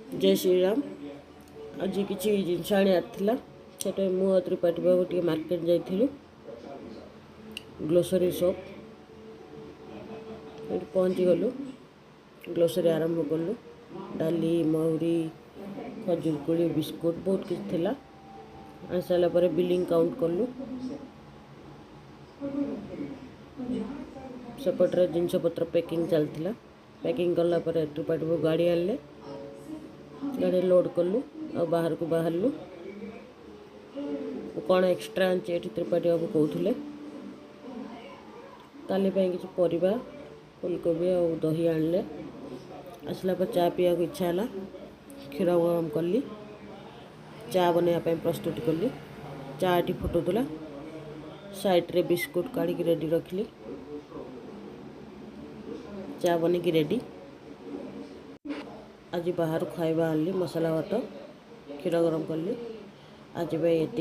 जय श्री राम। आज किसी जिनस आना से मु त्रिपाठी बाबू टे मार्केट जाइलु ग्लोसरी शॉप पहुँची गलु। ग्लोसरी आरंभ कलु। डाली महुरी खजूर कोड़ी बिस्कुट बहुत किसी थिला। आनी सारापर बिलिंग काउंट कलु। सेपटे जिनपतर पैकिंग चलता। पैकिंग कलापर त्रिपाठी बाबू गाड़ी आनले। गाड़ी लोड कलु आ बाहर को बाहरलु। कौन एक्सट्रा आनी त्रिपाठी बाबू कहते काली किसी परिबा फुलकोबी और दही आनले। आसला पर चा पीवा को इच्छा है। क्षीर गरम कली चा बनवाई प्रस्तुत कली। चा टी फुटुला। साइड्रे बिस्कुट काढ़ी रेडी रखली। चा बन की रेडी। आज बाहर खाଇବା आनली मसाला भात क्षीर गरम कली। आज